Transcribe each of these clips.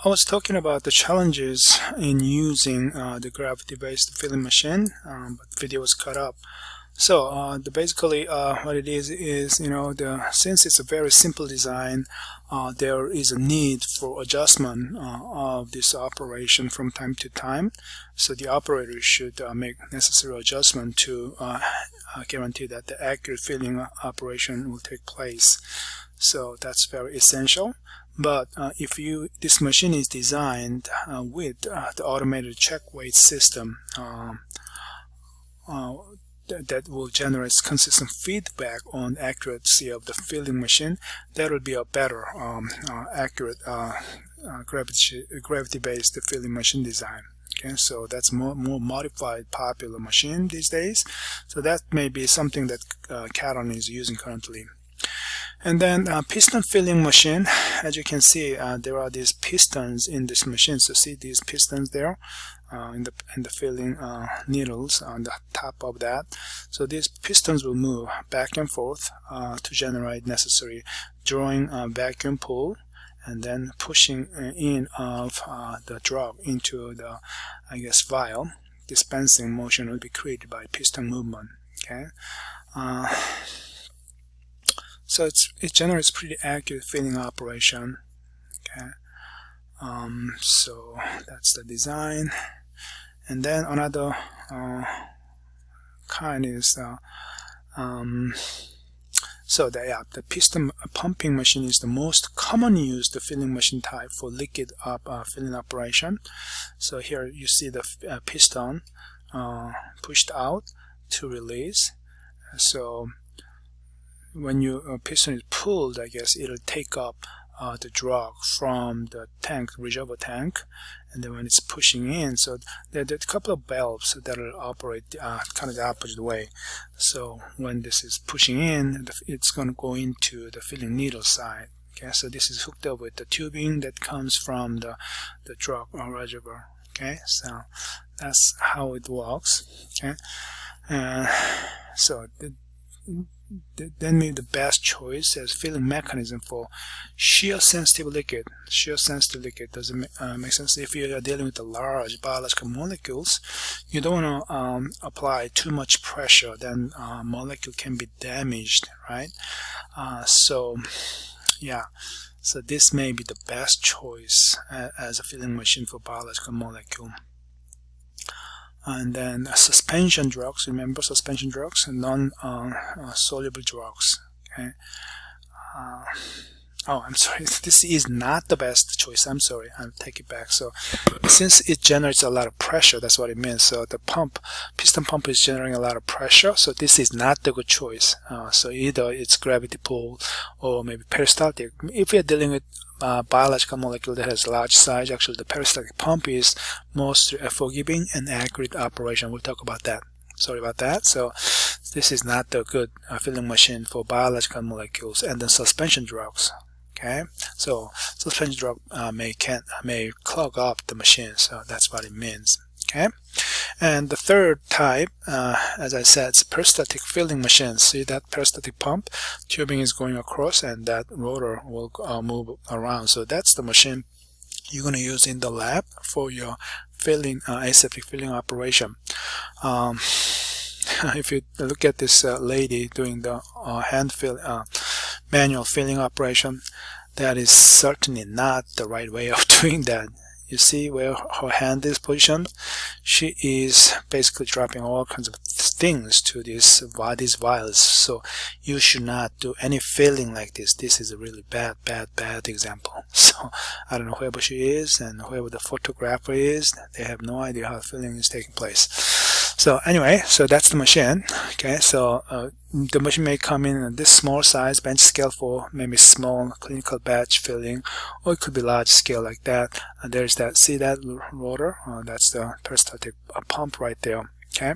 I was talking about the challenges in using the gravity-based filling machine, but the video was cut up. So basically what it is since it's a very simple design, there is a need for adjustment of this operation from time to time. So the operator should make necessary adjustment to guarantee that the accurate filling operation will take place. So that's very essential. But if this machine is designed with the automated check weight system that will generate consistent feedback on accuracy of the filling machine, that will be a better accurate gravity-based filling machine design. Okay, so that's more modified popular machine these days. So that may be something that Canon is using currently. And then piston filling machine, as you can see, there are these pistons in this machine. So see these pistons there in the filling needles on the top of that. So these pistons will move back and forth to generate necessary drawing vacuum pull, and then pushing in of the drug into the, vial. Dispensing motion will be created by piston movement. Okay. So it generates pretty accurate filling operation. Okay, so that's the design. And then another kind is the piston pumping machine is the most common used filling machine type for liquid filling operation. So here you see the piston pushed out to release. So when your piston is pulled, it'll take up the drug from the tank, reservoir tank, and then when it's pushing in, so there are a couple of valves that will operate kind of the opposite way. So when this is pushing in, it's going to go into the filling needle side. Okay, so this is hooked up with the tubing that comes from the drug reservoir. Okay, so that's how it works. Okay, so then maybe the best choice as filling mechanism for shear sensitive liquid. Shear sensitive liquid doesn't make sense. If you are dealing with the large biological molecules, you don't want to apply too much pressure, then molecule can be damaged, right? So this may be the best choice as a filling machine for biological molecule. And then suspension drugs, remember suspension drugs and non-soluble drugs. Okay. Oh, I'm sorry, this is not the best choice. I'm sorry, I'll take it back. So since it generates a lot of pressure, that's what it means. So the piston pump is generating a lot of pressure, so this is not the good choice. So either it's gravity pull or maybe peristaltic. If you're dealing with biological molecule that has large size, actually the peristaltic pump is most forgiving and accurate operation. We'll talk about that. Sorry about that. So this is not the good filling machine for biological molecules. And then suspension drugs. Okay, so suspension drug may clog up the machine, so that's what it means. Okay, and the third type, as I said, is peristaltic filling machines. See that peristaltic pump tubing is going across, and that rotor will move around. So that's the machine you're going to use in the lab for your filling aseptic filling operation. If you look at this lady doing the manual filling operation, that is certainly not the right way of doing that. You see where her hand is positioned? She is basically dropping all kinds of things to these vials. So you should not do any filling like this. This is a really bad example. So I don't know whoever she is and whoever the photographer is, they have no idea how filling is taking place. So anyway, so that's the machine. Okay, so the machine may come in this small size, bench scale for maybe small clinical batch filling, or it could be large scale like that. There's that, see that rotor? That's the peristaltic pump right there. Okay,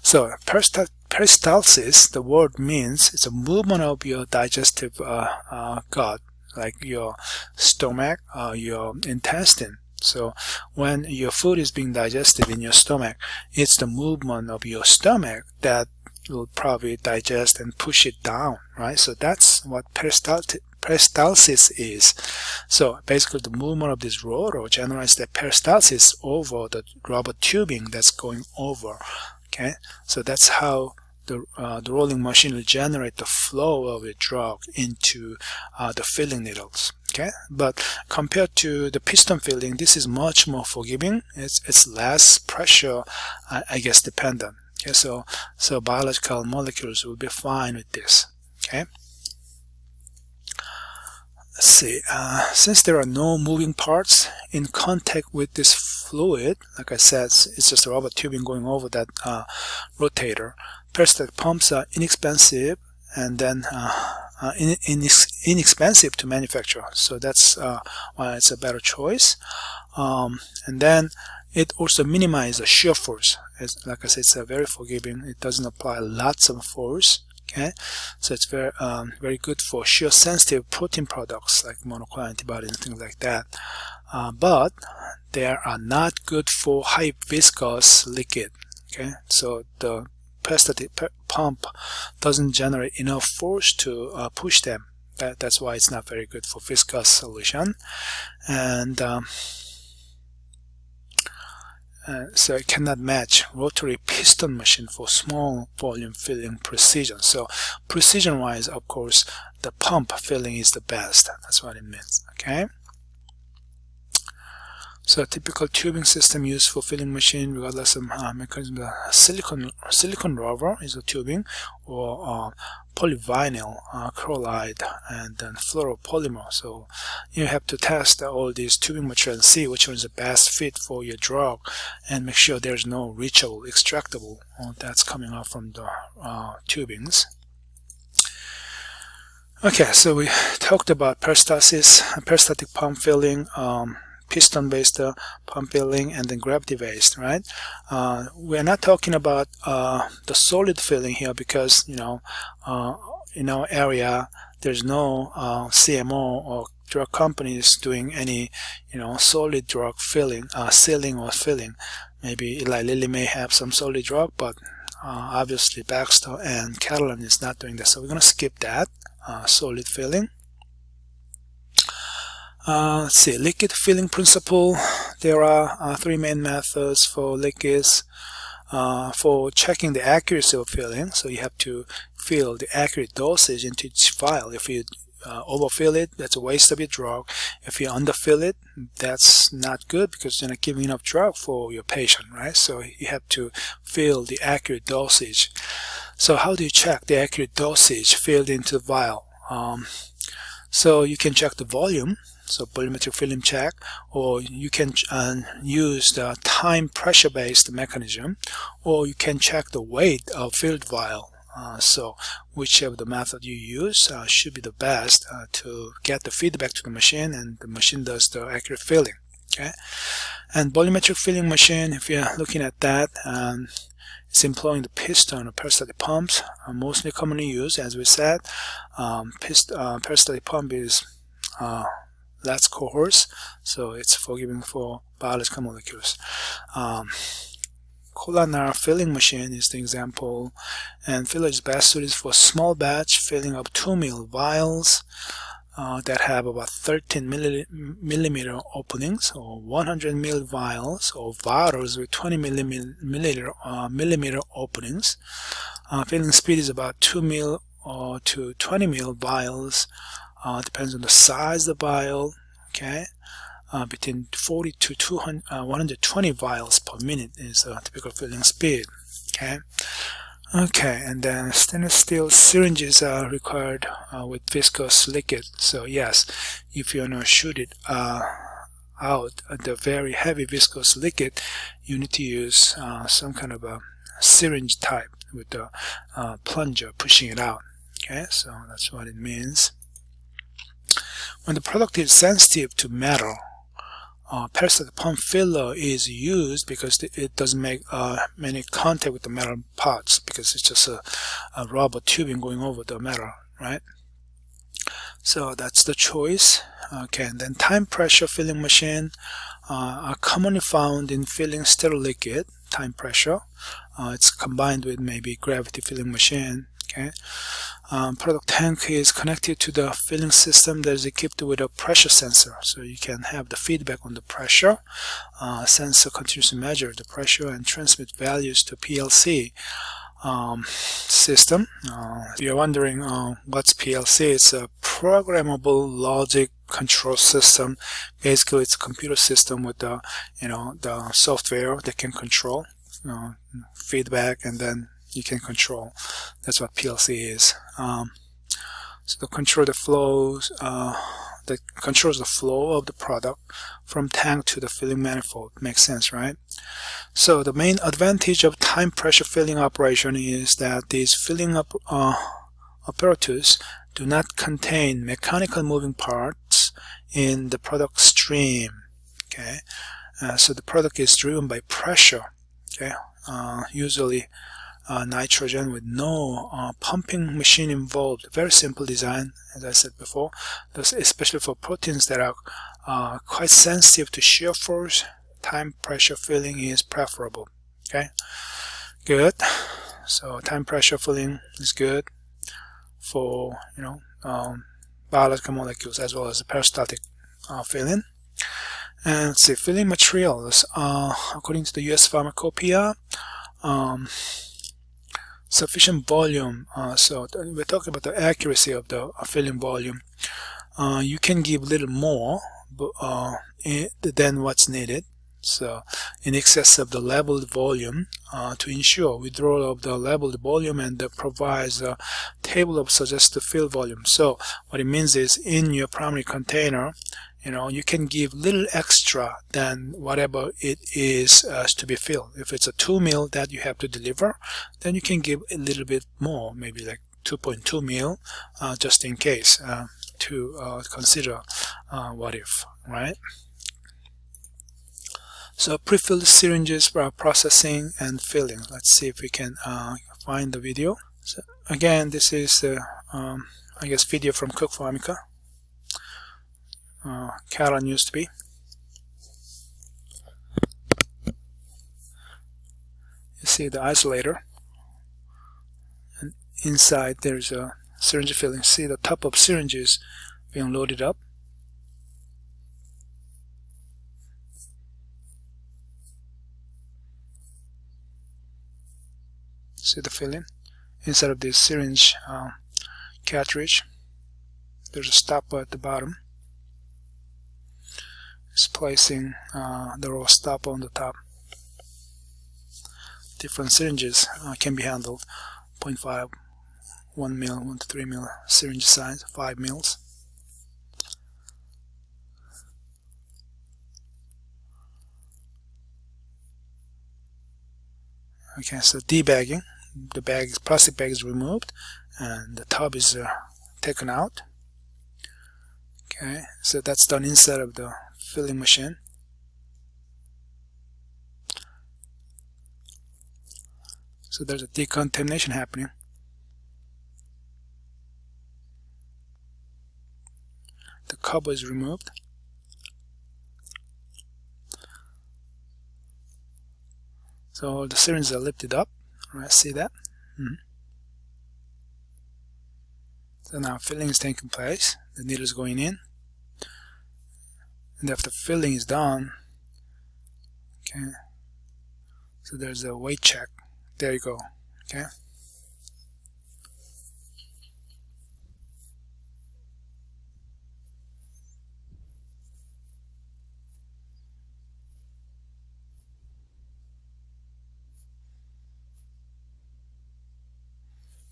so peristalsis, the word means it's a movement of your digestive gut, like your stomach, your intestine. So when your food is being digested in your stomach, it's the movement of your stomach that will probably digest and push it down, right? So that's what peristalsis peristalsis is. So basically the movement of this rotor generates the peristalsis over the rubber tubing that's going over. Okay, so that's how the rolling machine will generate the flow of the drug into the filling needles. Okay, but compared to the piston filling, this is much more forgiving. It's less pressure, I guess, dependent. Okay, so biological molecules will be fine with this. Okay, let's see. Since there are no moving parts in contact with this fluid, like I said, it's just a rubber tubing going over that rotator. Peristaltic pumps are inexpensive and then inexpensive to manufacture, so that's why it's a better choice. And then it also minimizes shear force. Like I said, it's very forgiving. It doesn't apply lots of force. Okay, so it's very good for shear sensitive protein products like monoclonal antibodies and things like that. But they are not good for high viscous liquid. Okay, so the peristaltic pump doesn't generate enough force to push them. That's why it's not very good for viscous solution. And so it cannot match rotary piston machine for small volume filling precision. So precision wise, of course, the pump filling is the best. That's what it means. Okay, so a typical tubing system used for filling machine, regardless of mechanism, silicon rubber is a tubing, or polyvinyl chloride, and then fluoropolymer. So you have to test all these tubing materials and see which one is the best fit for your drug, and make sure there's no reachable, extractable that's coming out from the tubings. Okay, so we talked about peristalsis, peristaltic pump filling, piston-based pump filling, and then gravity-based, right? We're not talking about the solid filling here because, in our area there's no CMO or drug companies doing any, solid drug filling, sealing or filling. Maybe Eli Lilly may have some solid drug, but obviously Baxter and Catalan is not doing that. So we're going to skip that solid filling. Let's see, liquid filling principle. There are three main methods for liquids for checking the accuracy of filling. So you have to fill the accurate dosage into each vial. If you overfill it, that's a waste of your drug. If you underfill it, that's not good because you're not giving enough drug for your patient, right? So you have to fill the accurate dosage. So how do you check the accurate dosage filled into the vial? So you can check the volume. So volumetric filling check, or you can use the time pressure based mechanism, or you can check the weight of filled vial. So whichever the method you use should be the best to get the feedback to the machine, and the machine does the accurate filling. Okay, and volumetric filling machine, if you're looking at that, it's employing the piston or peristaltic pumps, mostly commonly used. As we said, peristaltic pump is less coarse, so it's forgiving for biological molecules. Columnar filling machine is the example, and filler is best suited for small batch filling of 2 ml vials that have about 13 millimeter openings, or 100 ml vials or bottles with 20 millimeter openings. Filling speed is about 2 ml to 20 ml vials. Depends on the size of the vial. Okay, between 40 to 120 vials per minute is a typical filling speed. Okay, and then stainless steel syringes are required with viscous liquid. So yes, if you want to shoot it out the very heavy viscous liquid, you need to use some kind of a syringe type with the plunger pushing it out. Okay, so that's what it means. When the product is sensitive to metal, peristaltic pump filler is used because it doesn't make many contact with the metal parts, because it's just a rubber tubing going over the metal, right? So that's the choice. Okay, and then time pressure filling machine are commonly found in filling sterile liquid. Time pressure, it's combined with maybe gravity filling machine. Okay, Product tank is connected to the filling system that is equipped with a pressure sensor, so you can have the feedback on the pressure. Sensor continues to measure the pressure and transmit values to PLC system. If you're wondering what's PLC, it's a programmable logic control system. Basically, it's a computer system with the the software that can control feedback, and then you can control. That's what PLC is. So to control the flows, that controls the flow of the product from tank to the filling manifold. Makes sense, right? So the main advantage of time pressure filling operation is that these filling apparatus do not contain mechanical moving parts in the product stream. Okay, so the product is driven by pressure. Okay, usually nitrogen with no pumping machine involved. Very simple design, as I said before, especially for proteins that are quite sensitive to shear force. Time pressure filling is preferable. Okay, good. So time pressure filling is good for biological molecules as well as the peristaltic filling. And let's see, filling materials. According to the U.S. Pharmacopoeia, sufficient volume. So we're talking about the accuracy of the filling volume. You can give a little more than what's needed. So in excess of the labeled volume to ensure withdrawal of the labeled volume, and that provides a table of suggested fill volume. So what it means is, in your primary container, you can give little extra than whatever it is to be filled. If it's a 2 mil that you have to deliver, then you can give a little bit more, maybe like 2.2 mil, just in case, to consider what if, right? So pre-filled syringes for processing and filling. Let's see if we can find the video. So again, this is I guess video from Cook Pharmica. Catalan used to be. You see the isolator, and inside there's a syringe filling. See the top of syringes being loaded up. See the filling inside of this syringe cartridge. There's a stopper at the bottom. It's placing the raw stopper on the top. Different syringes can be handled: 0.5, 1 mil, 1 to 3 mil syringe size, 5 mils. Okay, so debagging. The plastic bag is removed and the tub is taken out. Okay, so that's done inside of the filling machine. So there's a decontamination happening. The cover is removed. So the syringes are lifted up. Alright, see that? So now filling is taking place. The needle is going in. And after filling is done, okay, so there's a weight check. There you go. Okay.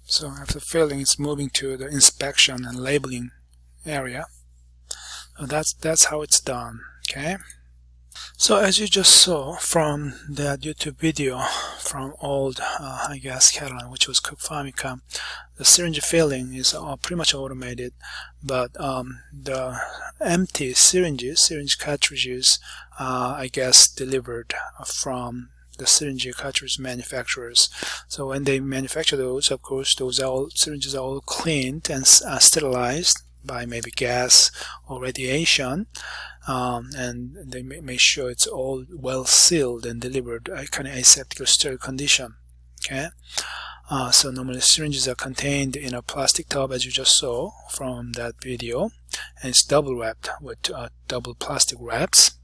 So after filling, it's moving to the inspection and labeling area. So that's how it's done. Okay. So as you just saw from that YouTube video from old, I guess, Catalan, which was Cook Pharmica, the syringe filling is pretty much automated, but the empty syringe cartridges, I guess, delivered from the syringe cartridge manufacturers. So when they manufacture those, of course, those syringes are all cleaned and sterilized by maybe gas or radiation, and they make sure it's all well sealed and delivered, kind of aseptic or sterile condition. Okay, so normally syringes are contained in a plastic tub, as you just saw from that video, and it's double wrapped with double plastic wraps.